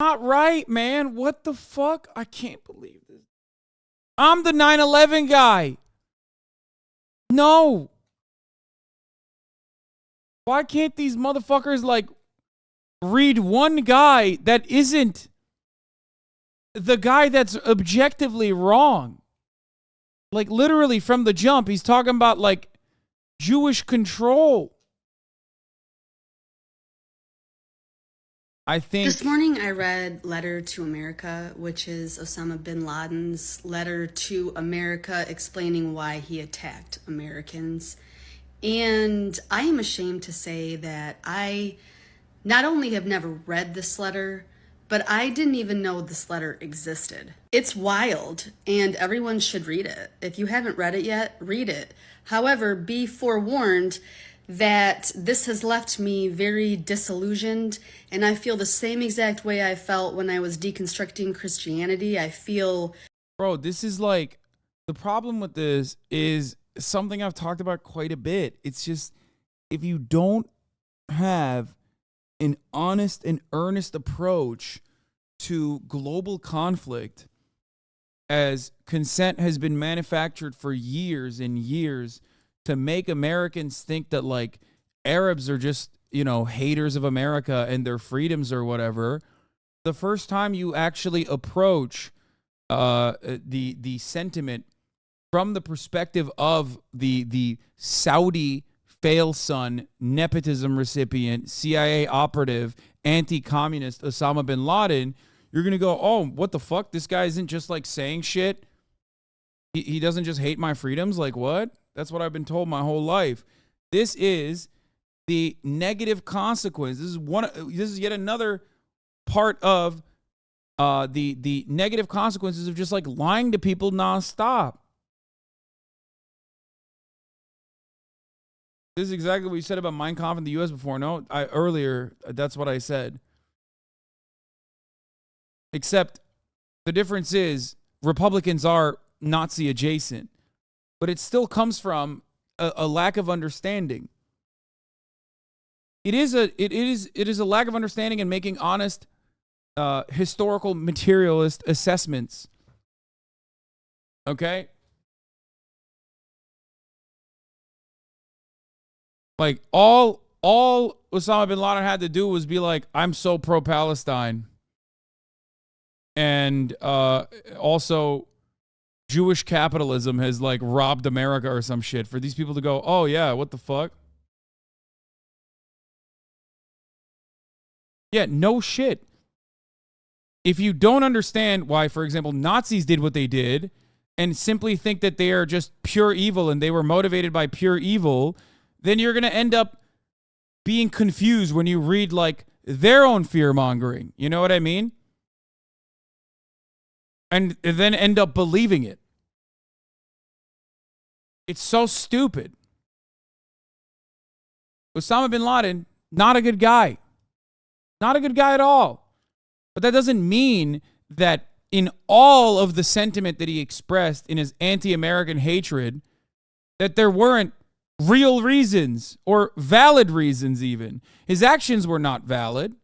Not right, man. What the fuck? I can't believe this. I'm the 9/11 guy. No. Why can't these motherfuckers, like, read one guy that isn't the guy that's objectively wrong? Like, literally from the jump, he's talking about, like, Jewish control. I think This morning I read Letter to America, which is Osama Bin Laden's letter to America explaining why he attacked Americans. And I am ashamed to say that I not only have never read this letter, but I didn't even know this letter existed. It's wild, and everyone should read it. If you haven't read it yet, read it. However, be forewarned that this has left me very disillusioned, and I feel the same exact way I felt when I was deconstructing Christianity. I feel... Bro, this is like, the problem with this is something I've talked about quite a bit. It's just, if you don't have an honest and earnest approach to global conflict, as consent has been manufactured for years and years to make Americans think that, like, Arabs are just, you know, haters of America and their freedoms or whatever. The first time you actually approach the sentiment from the perspective of the Saudi fail son, nepotism recipient, CIA operative, anti-communist Osama bin Laden, you're going to go, oh, what the fuck? This guy isn't just, like, saying shit. He doesn't just hate my freedoms. Like, what? That's what I've been told my whole life. This is the negative consequence. This is yet another part of the negative consequences of just, like, lying to people nonstop. This is exactly what you said about Mein Kampf in the U.S. before. No, earlier, that's what I said. Except the difference is Republicans are Nazi adjacent, but it still comes from a lack of understanding. It is a lack of understanding and making honest historical materialist assessments. Okay? Like, all Osama bin Laden had to do was be like, I'm so pro-Palestine. And also, Jewish capitalism has, like, robbed America or some shit. For these people to go, oh, yeah, what the fuck? Yeah, no shit. If you don't understand why, for example, Nazis did what they did and simply think that they are just pure evil and they were motivated by pure evil, then you're going to end up being confused when you read, like, their own fear-mongering. You know what I mean? And then end up believing it. It's so stupid. Osama bin Laden, not a good guy. Not a good guy at all. But that doesn't mean that in all of the sentiment that he expressed in his anti-American hatred, that there weren't real reasons or valid reasons even. His actions were not valid.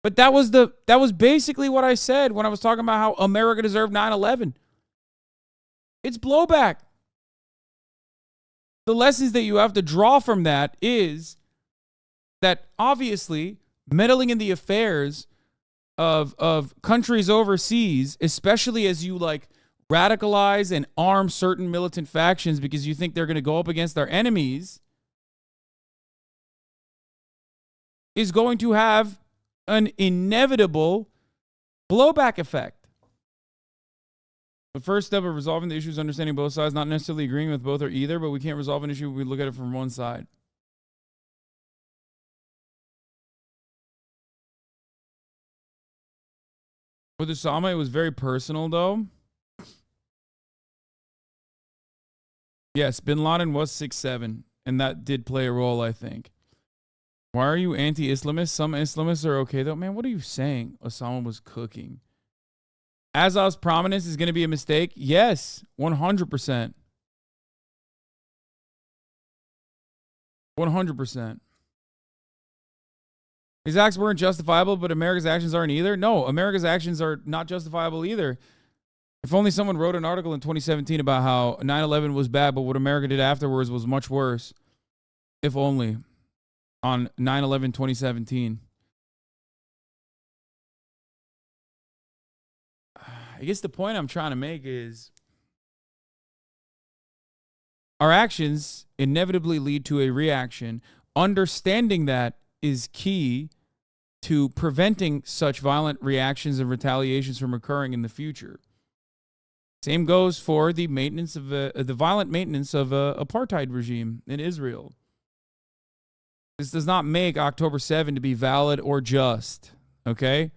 But that was basically what I said when I was talking about how America deserved 9/11. It's blowback. The lessons that you have to draw from that is that obviously meddling in the affairs of countries overseas, especially as you, like, radicalize and arm certain militant factions because you think they're going to go up against our enemies, is going to have an inevitable blowback effect. The first step of resolving the issue is understanding both sides, not necessarily agreeing with both or either, but we can't resolve an issue if we look at it from one side. With Osama, it was very personal, though. Yes, Bin Laden was 6'7", and that did play a role, I think. Why are you anti-Islamist? Some Islamists are okay, though. Man, what are you saying? Osama was cooking. Azov's prominence is going to be a mistake? Yes, 100%. 100%. His acts weren't justifiable, but America's actions aren't either. No, America's actions are not justifiable either. If only someone wrote an article in 2017 about how 9/11 was bad, but what America did afterwards was much worse. If only. On 9/11 2017. I guess the point I'm trying to make is our actions inevitably lead to a reaction. Understanding that is key to preventing such violent reactions and retaliations from occurring in the future. Same goes for the maintenance of the violent maintenance of an apartheid regime in Israel. This does not make October 7 to be valid or just, okay?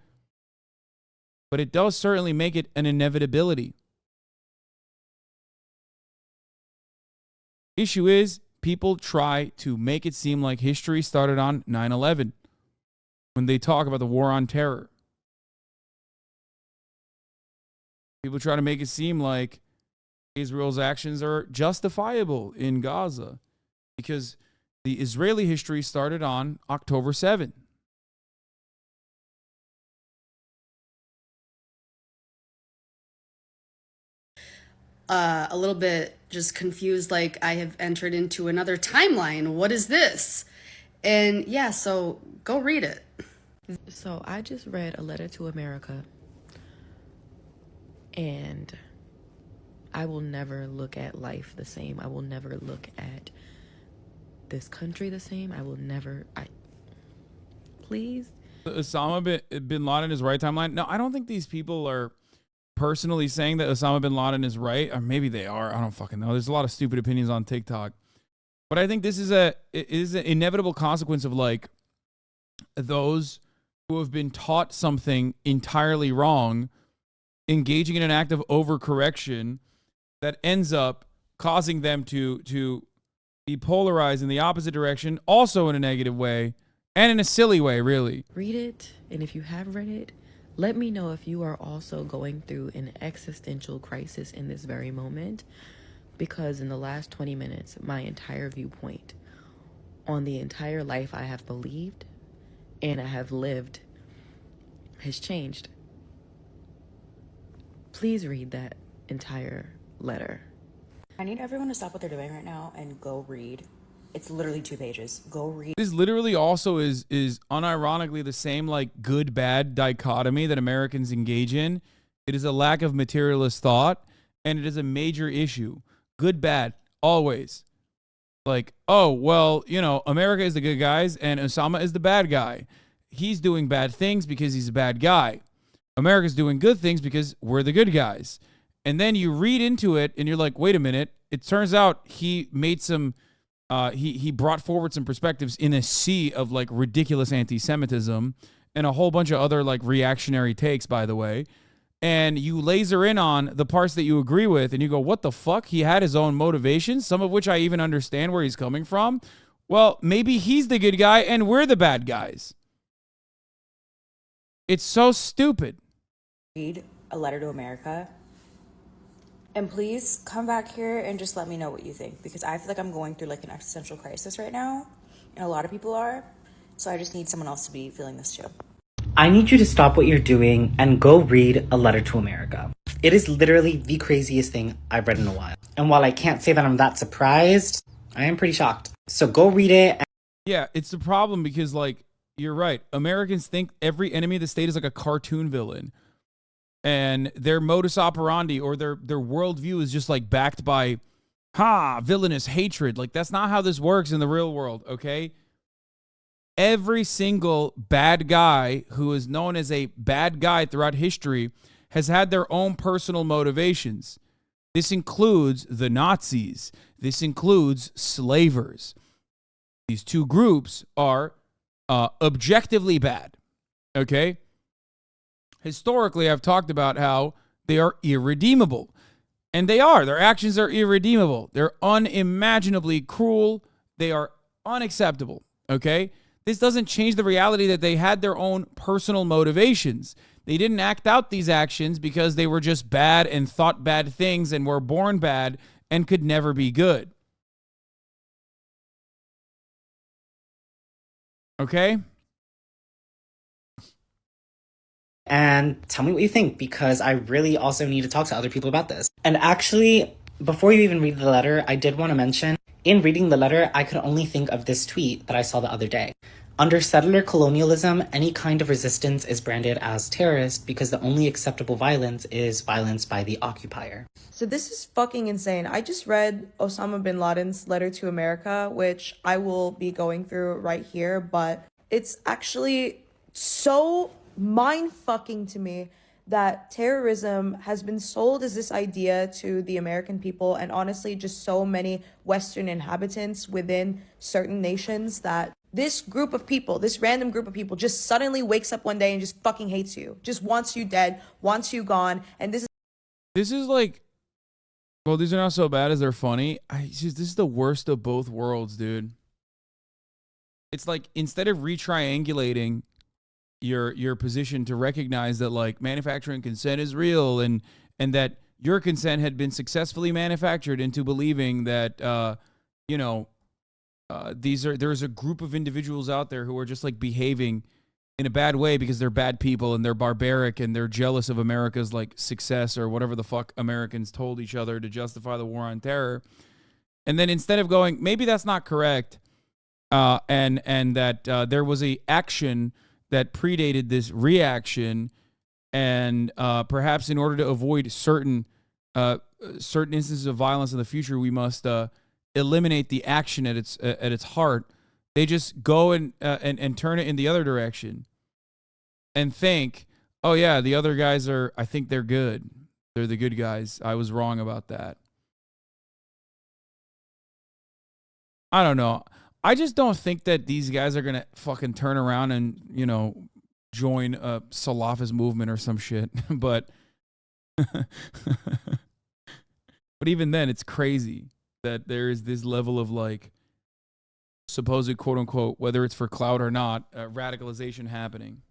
But it does certainly make it an inevitability. Issue is, people try to make it seem like history started on 9/11 when they talk about the war on terror. People try to make it seem like Israel's actions are justifiable in Gaza because the Israeli history started on October 7. A little bit just confused, like I have entered into another timeline. What is this? And yeah, so go read it. So I just read A Letter to America, and I will never look at life the same. I will never look at this country the same. I will never. Please. Osama bin Laden is right timeline. No, I don't think these people are personally saying that Osama bin Laden is right, or maybe they are. I don't fucking know. There's a lot of stupid opinions on TikTok, but I think this is an inevitable consequence of like those who have been taught something entirely wrong, engaging in an act of overcorrection that ends up causing them to be polarized in the opposite direction, also in a negative way and in a silly way, really. Read it, and if you have read it, let me know if you are also going through an existential crisis in this very moment, because in the last 20 minutes, my entire viewpoint on the entire life I have believed and I have lived has changed. Please read that entire letter. I need everyone to stop what they're doing right now and go read. It's literally 2 pages. Go read. This literally also is unironically the same like good bad dichotomy that Americans engage in. It is a lack of materialist thought, and it is a major issue. Good bad always. Like, oh, well, you know, America is the good guys and Osama is the bad guy. He's doing bad things because he's a bad guy. America's doing good things because we're the good guys. And then you read into it and you're like, wait a minute. It turns out he made some he brought forward some perspectives in a sea of like ridiculous anti-Semitism and a whole bunch of other like reactionary takes, by the way. And you laser in on the parts that you agree with and you go, what the fuck? He had his own motivations, some of which I even understand where he's coming from. Well, maybe he's the good guy and we're the bad guys. It's so stupid. Read A Letter to America. And please come back here and just let me know what you think, because I feel like I'm going through like an existential crisis right now, and a lot of people are. So I just need someone else to be feeling this too. I need you to stop what you're doing and go read A Letter to America. It is literally the craziest thing I've read in a while. And while I can't say that I'm that surprised, I am pretty shocked. So go read it. Yeah, it's the problem because, like, you're right. Americans think every enemy of the state is like a cartoon villain. And their modus operandi or their worldview is just like backed by, villainous hatred. Like, that's not how this works in the real world, okay? Every single bad guy who is known as a bad guy throughout history has had their own personal motivations. This includes the Nazis. This includes slavers. These two groups are objectively bad, okay? Historically, I've talked about how they are irredeemable. And they are. Their actions are irredeemable. They're unimaginably cruel. They are unacceptable, okay? This doesn't change the reality that they had their own personal motivations. They didn't act out these actions because they were just bad and thought bad things and were born bad and could never be good. Okay? and tell me what you think, because I really also need to talk to other people about this. And actually, before you even read the letter, I did want to mention, in reading the letter, I could only think of this tweet that I saw the other day. Under settler colonialism, any kind of resistance is branded as terrorist because the only acceptable violence is violence by the occupier. So this is fucking insane. I just read Osama Bin Laden's letter to America, which I will be going through right here, but it's actually so mind-fucking to me that terrorism has been sold as this idea to the American people, and honestly just so many Western inhabitants within certain nations, that this group of people, this random group of people, just suddenly wakes up one day and just fucking hates you, just wants you dead, wants you gone. And this is like, well, these are not so bad as they're funny. This is the worst of both worlds, dude. It's like, instead of retriangulating your position to recognize that, like, manufacturing consent is real, and that your consent had been successfully manufactured into believing that there's a group of individuals out there who are just like behaving in a bad way because they're bad people and they're barbaric and they're jealous of America's like success or whatever the fuck Americans told each other to justify the war on terror. And then instead of going, maybe that's not correct, and that there was a action that predated this reaction, and perhaps in order to avoid certain instances of violence in the future, we must eliminate the action at its heart. They just go and turn it in the other direction and think, oh yeah, the other guys I think they're good. They're the good guys. I was wrong about that. I don't know. I just don't think that these guys are going to fucking turn around and, join a Salafist movement or some shit. But even then, it's crazy that there is this level of like supposed quote unquote, whether it's for clout or not, radicalization happening.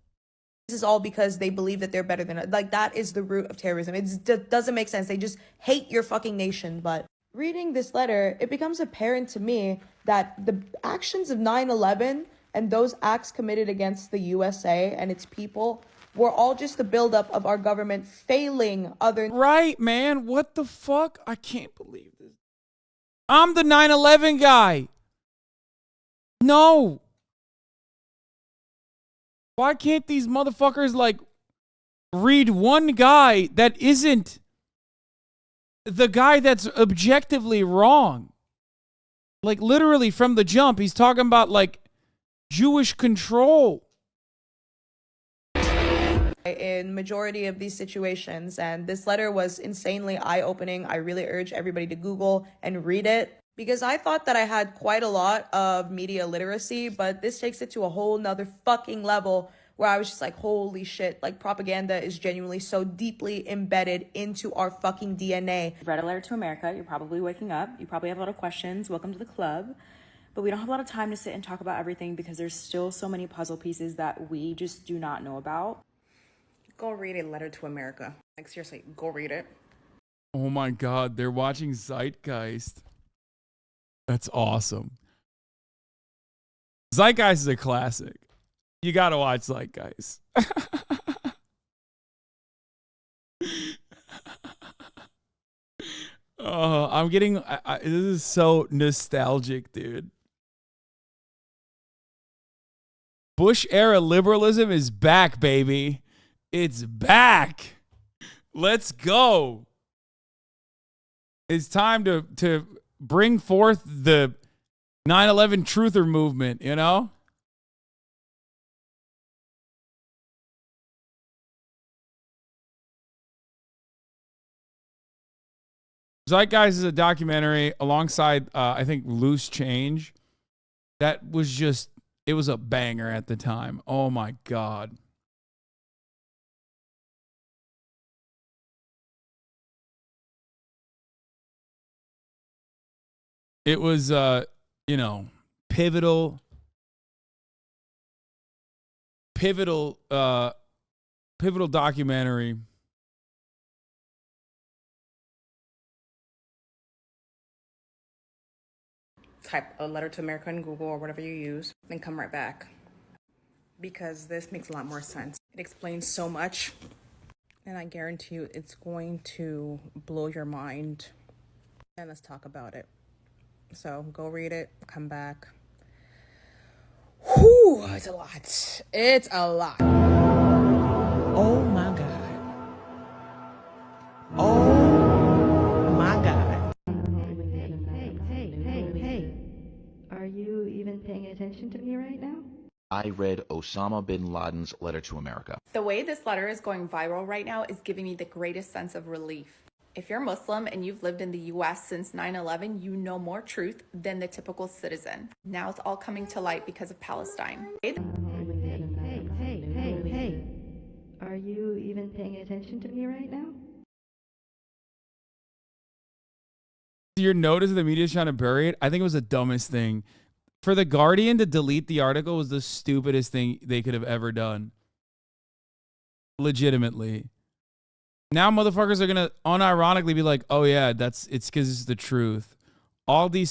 This is all because they believe that they're better than us. Like, that is the root of terrorism. It doesn't make sense. They just hate your fucking nation. But reading this letter, it becomes apparent to me that the actions of 9/11 and those acts committed against the USA and its people were all just the buildup of our government failing other... Right, man. What the fuck? I can't believe this. I'm the 9/11 guy. No. Why can't these motherfuckers, like, read one guy that isn't the guy that's objectively wrong? Like, literally from the jump, he's talking about, like, Jewish control. In majority of these situations, and this letter was insanely eye-opening. I really urge everybody to Google and read it, because I thought that I had quite a lot of media literacy, but this takes it to a whole nother fucking level where I was just like, holy shit, like, propaganda is genuinely so deeply embedded into our fucking DNA. Read a letter to America. You're probably waking up. You probably have a lot of questions. Welcome to the club. But we don't have a lot of time to sit and talk about everything because there's still so many puzzle pieces that we just do not know about. Go read A Letter to America. Like, seriously, go read it. Oh my God, they're watching Zeitgeist. That's awesome. Zeitgeist is a classic. You gotta watch Zeitgeist. Oh, I'm getting... this is so nostalgic, dude. Bush-era liberalism is back, baby. It's back. Let's go. It's time to bring forth the 9/11 truther movement, you know? Zeitgeist is a documentary alongside, I think, Loose Change. That was just, it was a banger at the time. Oh my God. It was, pivotal documentary. Type A Letter to America in Google or whatever you use, then come right back. because this makes a lot more sense. It explains so much, and I guarantee you it's going to blow your mind. And let's talk about it. So go read it, come back. Whew, it's a lot. It's a lot. Oh my God. Oh my God. Hey, are you even paying attention to me right now? I read Osama Bin Laden's letter to America. The way this letter is going viral right now is giving me the greatest sense of relief. If you're Muslim and you've lived in the US since 9/11, you know more truth than the typical citizen. Now it's all coming to light because of Palestine. Hey, are you even paying attention to me right now? Your notice of the media trying to bury it, I think it was the dumbest thing. For the Guardian to delete the article was the stupidest thing they could have ever done. Legitimately. Now motherfuckers are gonna unironically be like, oh yeah, it's because it's the truth. All these